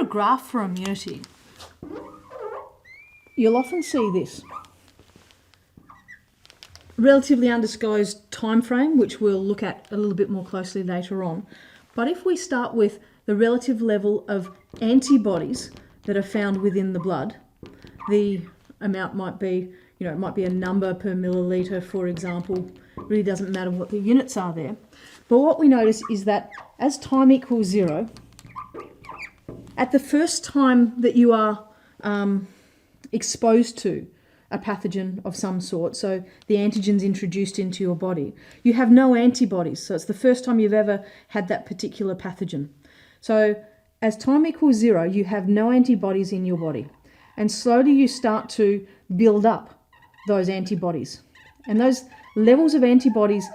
a graph for immunity, you'll often see this relatively undisclosed time frame, which we'll look at a little bit more closely later on. But if we start with the relative level of antibodies that are found within the blood, the amount might be, it might be a number per milliliter, for example. It really doesn't matter what the units are there. But what we notice is that as time equals 0, at the first time that you are exposed to a pathogen of some sort, so the antigen's introduced into your body, you have no antibodies. So it's the first time you've ever had that particular pathogen. So as time equals 0, you have no antibodies in your body. And slowly you start to build up those antibodies. And those levels of antibodies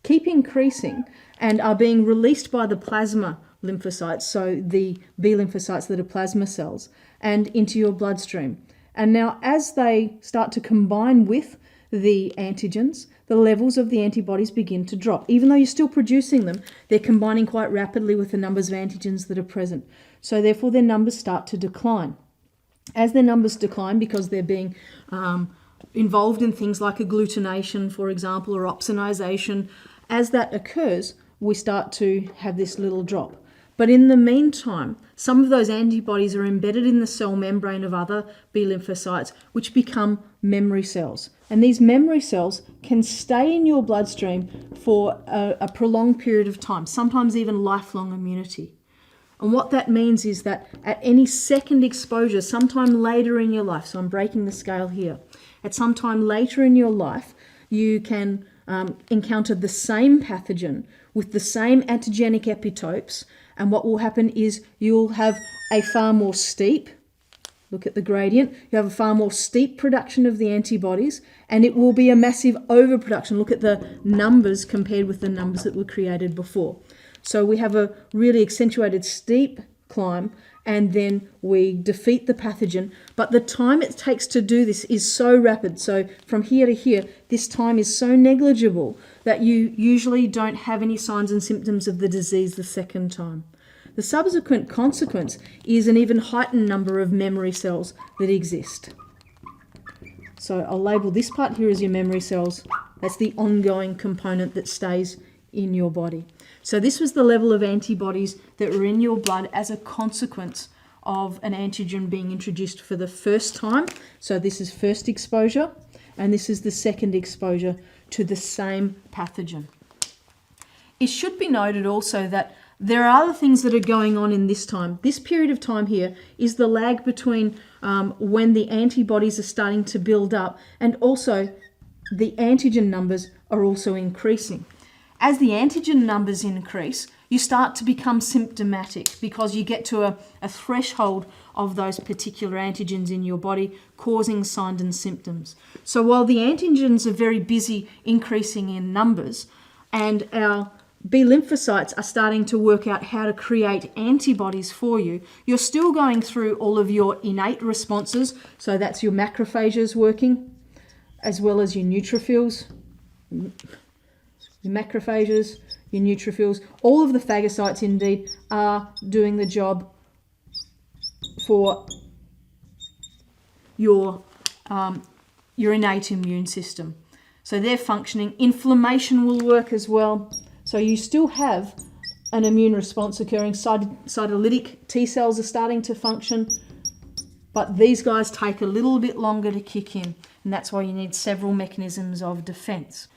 keep increasing and are being released by the plasma lymphocytes, so the B lymphocytes that are plasma cells, and into your bloodstream. And now as they start to combine with the antigens, the levels of the antibodies begin to drop. Even though you're still producing them, they're combining quite rapidly with the numbers of antigens that are present. So therefore their numbers start to decline. As their numbers decline, because they're being involved in things like agglutination, for example, or opsonization, as that occurs, we start to have this little drop. But in the meantime, some of those antibodies are embedded in the cell membrane of other B lymphocytes, which become memory cells. And these memory cells can stay in your bloodstream for a prolonged period of time, sometimes even lifelong immunity. And what that means is that at any second exposure, sometime later in your life, so I'm breaking the scale here, at some time later in your life, you can encounter the same pathogen with the same antigenic epitopes, and what will happen is you'll have a far more steep, look at the gradient, you have a far more steep production of the antibodies, and it will be a massive overproduction. Look at the numbers compared with the numbers that were created before. So we have a really accentuated steep climb, and then we defeat the pathogen. But the time it takes to do this is so rapid. So from here to here, this time is so negligible that you usually don't have any signs and symptoms of the disease the second time. The subsequent consequence is an even heightened number of memory cells that exist. So I'll label this part here as your memory cells. That's the ongoing component that stays in your body. So this was the level of antibodies that were in your blood as a consequence of an antigen being introduced for the first time. So this is first exposure, and this is the second exposure to the same pathogen. It should be noted also that there are other things that are going on in this time. This period of time here is the lag between when the antibodies are starting to build up, and also the antigen numbers are also increasing. As the antigen numbers increase, you start to become symptomatic because you get to a threshold of those particular antigens in your body causing signs and symptoms. So while the antigens are very busy increasing in numbers, and our B lymphocytes are starting to work out how to create antibodies for you, you're still going through all of your innate responses. So that's your macrophages working, as well as your neutrophils, your macrophages, your neutrophils. All of the phagocytes indeed are doing the job for your innate immune system. So they're functioning. Inflammation will work as well. So you still have an immune response occurring. Cytolytic T cells are starting to function, but these guys take a little bit longer to kick in, and that's why you need several mechanisms of defense.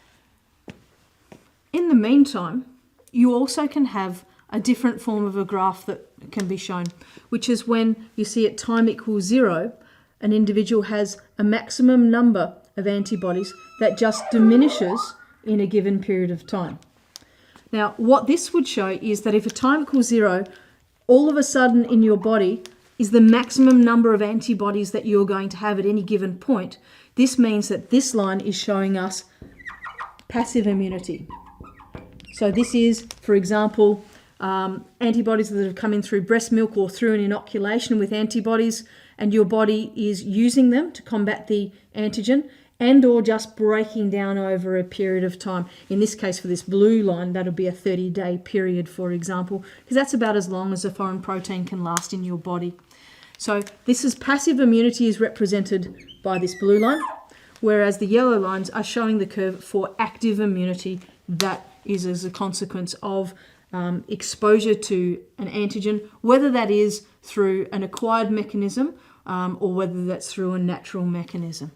In the meantime, you also can have a different form of a graph that can be shown, which is when you see at time equals 0, an individual has a maximum number of antibodies that just diminishes in a given period of time. Now, what this would show is that if at time equals 0, all of a sudden in your body is the maximum number of antibodies that you're going to have at any given point. This means that this line is showing us passive immunity. So this is, for example, antibodies that have come in through breast milk or through an inoculation with antibodies, and your body is using them to combat the antigen, and or just breaking down over a period of time. In this case, for this blue line, that'll be a 30-day period, for example, because that's about as long as a foreign protein can last in your body. So this is passive immunity is represented by this blue line, whereas the yellow lines are showing the curve for active immunity that is as a consequence of exposure to an antigen, whether that is through an acquired mechanism or whether that's through a natural mechanism.